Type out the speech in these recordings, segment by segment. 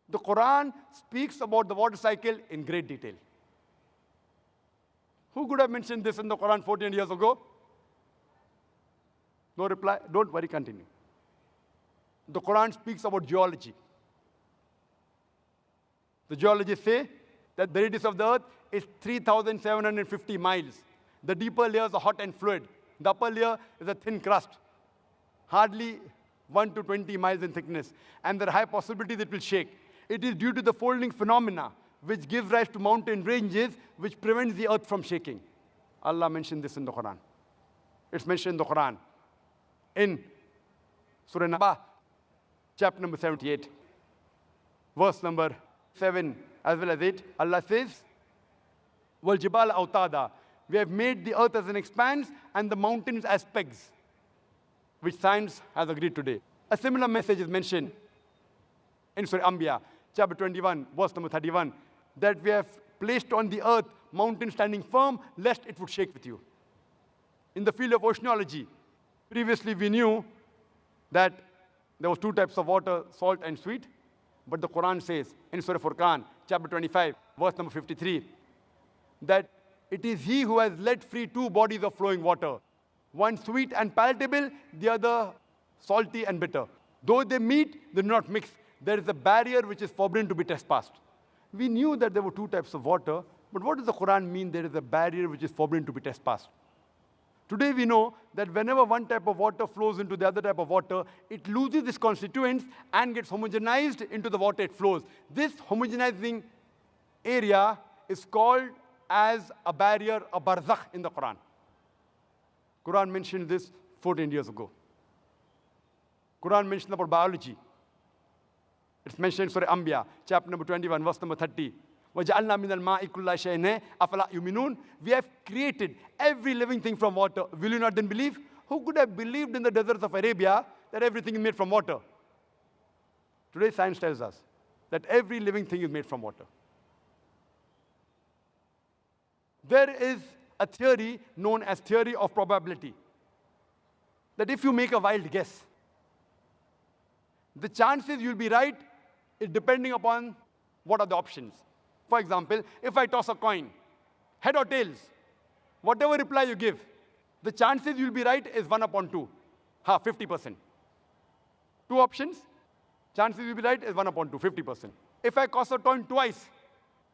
The Quran speaks about the water cycle in great detail. Who could have mentioned this in the Quran 14 years ago? No reply? Don't worry, continue. The Quran speaks about geology. The geologists say that the radius of the earth is 3,750 miles. The deeper layers are hot and fluid. The upper layer is a thin crust, hardly 1 to 20 miles in thickness. And there are high possibilities it will shake. It is due to the folding phenomena which gives rise to mountain ranges which prevents the earth from shaking. Allah mentioned this in the Quran. It's mentioned in the Quran. In Surah Ta Ha, chapter number 78, verse number 7 as well as 8, Allah says, وَالْجِبَالَ أَوْتَادًا. We have made the earth as an expanse and the mountains as pegs, which science has agreed today. A similar message is mentioned in Surah Anbiya, chapter 21, verse number 31, that we have placed on the earth mountains standing firm, lest it would shake with you. In the field of oceanology, previously we knew that there was two types of water, salt and sweet. But the Quran says in Surah Furqan, chapter 25, verse number 53, that it is He who has let free two bodies of flowing water, one sweet and palatable, the other salty and bitter. Though they meet, they do not mix. There is a barrier which is forbidden to be trespassed. We knew that there were two types of water, but what does the Quran mean there is a barrier which is forbidden to be trespassed? Today we know that whenever one type of water flows into the other type of water, it loses its constituents and gets homogenized into the water it flows. This homogenizing area is called as a barrier, a barzakh in the Quran. Quran mentioned this 14 years ago. Quran mentioned about biology. It's mentioned in Surah Anbiya, chapter number 21, verse number 30. وَجَعَلْنَا مِنَ الْمَاءِ كُلَّ شَيْءٍ أَفَلَا يُؤْمِنُونَ. We have created every living thing from water. Will you not then believe? Who could have believed in the deserts of Arabia that everything is made from water? Today science tells us that every living thing is made from water. There is a theory known as theory of probability, that if you make a wild guess, the chances you'll be right is depending upon what are the options. For example, if I toss a coin, head or tails, whatever reply you give, the chances you'll be right is 1 upon 2, 50%. Two options, chances you'll be right is 1 upon 2, 50%. If I toss a coin twice,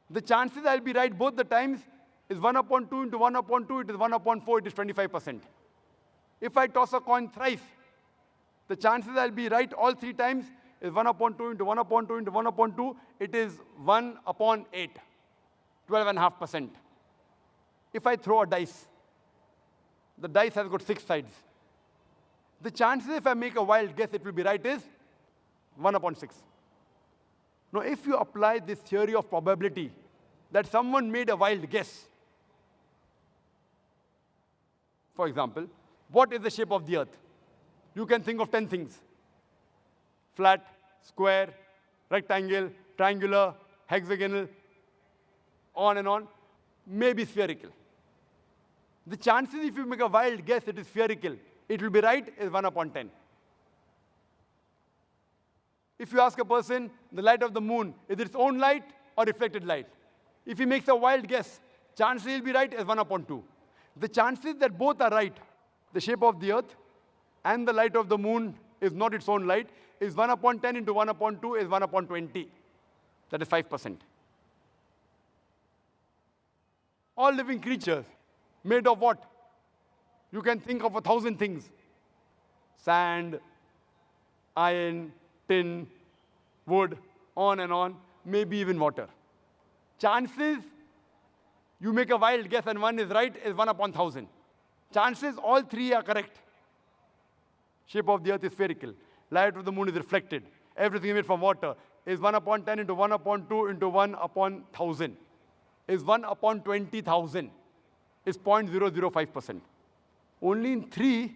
the chances I'll be right both the times is 1 upon 2 into 1 upon 2, it is 1 upon 4, it is 25%. If I toss a coin thrice, the chances I'll be right all three times is 1 upon 2 into 1 upon 2 into 1 upon 2, it is 1 upon 8, 12.5%. If I throw a dice, the dice has got 6 sides. The chances if I make a wild guess it will be right is 1 upon 6. Now if you apply this theory of probability, that someone made a wild guess, for example, what is the shape of the earth? You can think of 10 things. Flat, square, rectangle, triangular, hexagonal, on and on, maybe spherical. The chances if you make a wild guess it is spherical, it will be right is 1 upon 10. If you ask a person, the light of the moon, is it its own light or reflected light? If he makes a wild guess, chances he'll be right is 1 upon 2. The chances that both are right, the shape of the earth and the light of the moon is not its own light, is 1 upon 10 into 1 upon 2 is 1 upon 20. That is 5%. All living creatures made of what? You can think of 1,000 things. Sand, iron, tin, wood, on and on, maybe even water. Chances you make a wild guess and one is right is 1 upon 1,000. Chances all three are correct. Shape of the earth is spherical. Light of the moon is reflected. Everything made from water is 1 upon 10 into 1 upon 2 into 1 upon 1,000. Is 1 upon 20,000. Is 0.005%. Only in 3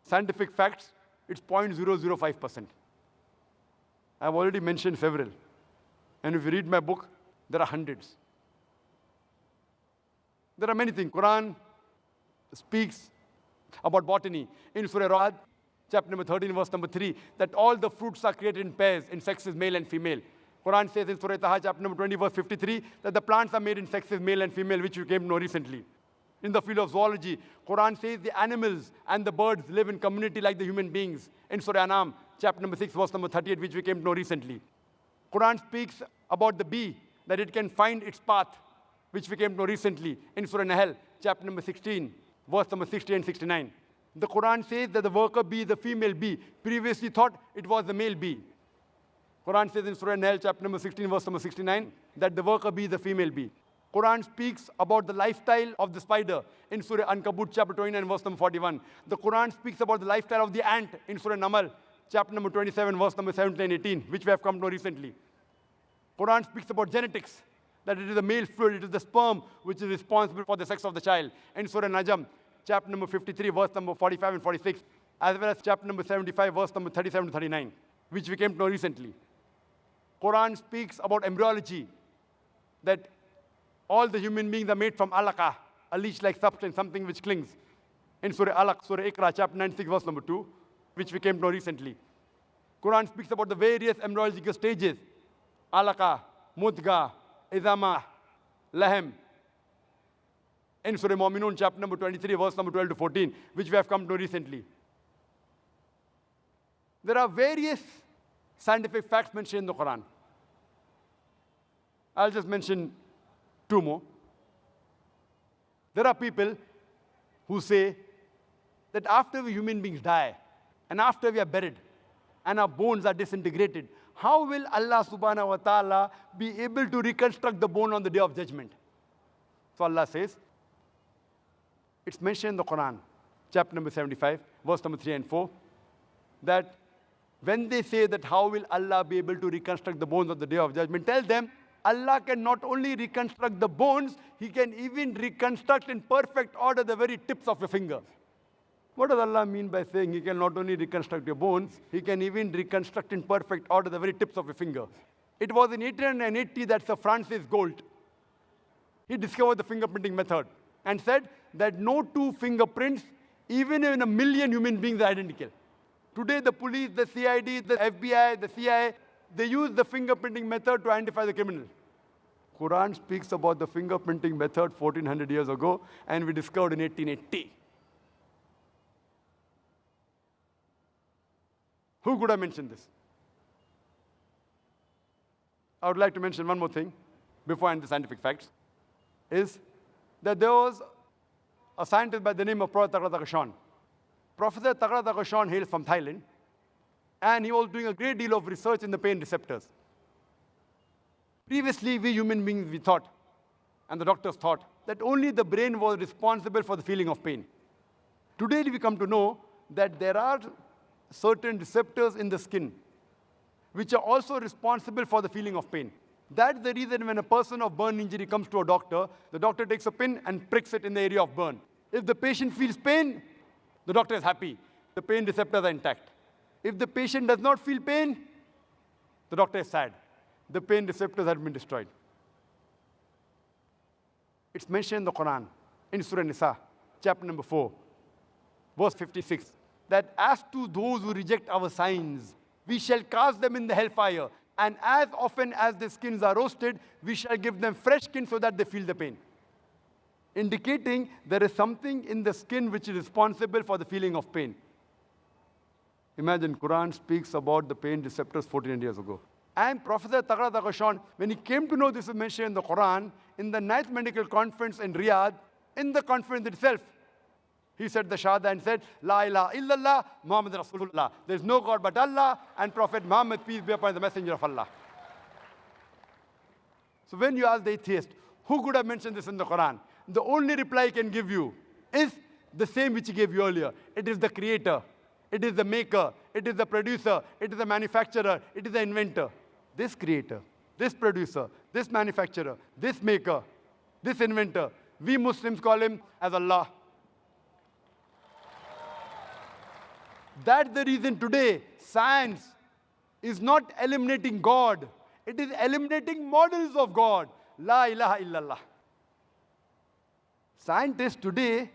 scientific facts, it's 0.005%. I've already mentioned several. And if you read my book, there are hundreds. There are many things. Quran speaks about botany. In Surah A'raaf, chapter number 13, verse number 3, that all the fruits are created in pairs, in sexes male and female. Quran says in Surah Ta Ha, chapter number 20, verse 53, that the plants are made in sexes male and female, which we came to know recently. In the field of zoology, Quran says the animals and the birds live in community like the human beings. In Surah A'raaf, chapter number 6, verse number 38, which we came to know recently. Quran speaks about the bee, that it can find its path, which we came to know recently. In Surah Nahl, chapter number 16, verse number 60 and 69. The Quran says that the worker bee is the female bee. Previously thought it was the male bee. Quran says in Surah Nahl, chapter number 16, verse number 69, that the worker bee is the female bee. Quran speaks about the lifestyle of the spider in Surah Ankabut, chapter 29, verse number 41. The Quran speaks about the lifestyle of the ant in Surah Namal, chapter number 27, verse number 17 and 18, which we have come to know recently. Quran speaks about genetics, that it is the male fluid, it is the sperm which is responsible for the sex of the child. In Surah Najm, chapter number 53, verse number 45 and 46, as well as chapter number 75, verse number 37 to 39, which we came to know recently. Quran speaks about embryology, that all the human beings are made from alaqa, a leech-like substance, something which clings. In Surah Alaq, Surah Iqra, chapter 96, verse number 2, which we came to know recently. Quran speaks about the various embryological stages, alaqa, mudga, izama, lahem. In Surah Mu'minun, chapter number 23, verse number 12 to 14, which we have come to know recently. There are various scientific facts mentioned in the Quran. I'll just mention two more. There are people who say that after we human beings die, and after we are buried, and our bones are disintegrated, how will Allah subhanahu wa ta'ala be able to reconstruct the bone on the day of judgment? So Allah says, it's mentioned in the Quran, chapter number 75, verse number 3 and 4, that when they say that how will Allah be able to reconstruct the bones on the day of judgment, tell them, Allah can not only reconstruct the bones, He can even reconstruct in perfect order the very tips of your fingers. What does Allah mean by saying He can not only reconstruct your bones, He can even reconstruct in perfect order the very tips of your fingers? It was in 1880 that Sir Francis Galt, he discovered the fingerprinting method and said that no two fingerprints, even in a million human beings, are identical. Today, the police, the CID, the FBI, the CIA, they use the fingerprinting method to identify the criminal. Quran speaks about the fingerprinting method 1400 years ago, and we discovered in 1880. Who could have mentioned this? I would like to mention one more thing before I end the scientific facts, is that there was a scientist by the name of Professor Tagra Tagashan. Professor Tagra Tagashan hails from Thailand, and he was doing a great deal of research in the pain receptors. Previously, we human beings, we thought, and the doctors thought, that only the brain was responsible for the feeling of pain. Today, we come to know that there are certain receptors in the skin which are also responsible for the feeling of pain. That's the reason when a person of burn injury comes to a doctor, the doctor takes a pin and pricks it in the area of burn. If the patient feels pain, the doctor is happy. The pain receptors are intact. If the patient does not feel pain, the doctor is sad. The pain receptors have been destroyed. It's mentioned in the Quran, in Surah Nisa, chapter number 4, verse 56, that as to those who reject our signs, we shall cast them in the hellfire, and as often as the skins are roasted, we shall give them fresh skin so that they feel the pain. Indicating there is something in the skin which is responsible for the feeling of pain. Imagine, Quran speaks about the pain receptors 1400 years ago. And Professor Tagra Tagashan, when he came to know this is mentioned in the Quran, in the 9th Medical Conference in Riyadh, in the conference itself, he said the Shahada and said, La ilaha illallah, Muhammad Rasulullah. There is no God but Allah, and Prophet Muhammad, peace be upon the messenger of Allah. So when you ask the atheist, who could have mentioned this in the Quran? The only reply he can give you is the same which he gave you earlier. It is the creator. It is the maker. It is the producer. It is the manufacturer. It is the inventor. This creator, this producer, this manufacturer, this maker, this inventor, we Muslims call him as Allah. That's the reason today science is not eliminating God. It is eliminating models of God. La ilaha illallah. Scientists today,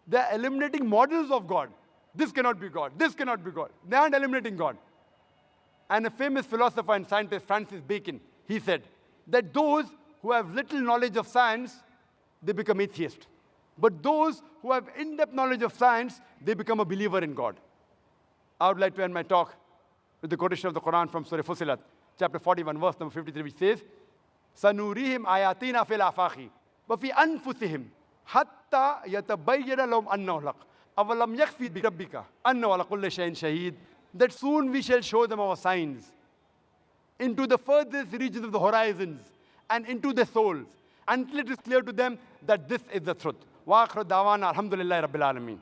they are eliminating models of God. This cannot be God. This cannot be God. They aren't eliminating God. And a famous philosopher and scientist, Francis Bacon, he said that those who have little knowledge of science, they become atheists. But those who have in-depth knowledge of science, they become a believer in God. I would like to end my talk with the quotation of the Quran from Surah Fussilat, chapter 41, verse number 53, which says, سَنُورِيهِمْ آيَاتِنَا فِي الْآفَاقِ وَفِي أَنفُسِهِمْ حَتَّى يَتَبَيَّنَ لَهُمْ أَنَّهُ الْحَقُّ أَوَلَمْ يَكْفِ بِرَبِّكَ أَنَّهُ عَلَى كُلِّ شَيْءٍ شَهِيدٌ. That soon we shall show them our signs into the furthest regions of the horizons and into their souls, until it is clear to them that this is the truth. وَآخِرُ دَعْوَانَا الْحَمْدُ لِلَّهِ رَبِّ الْعَالَمِينَ.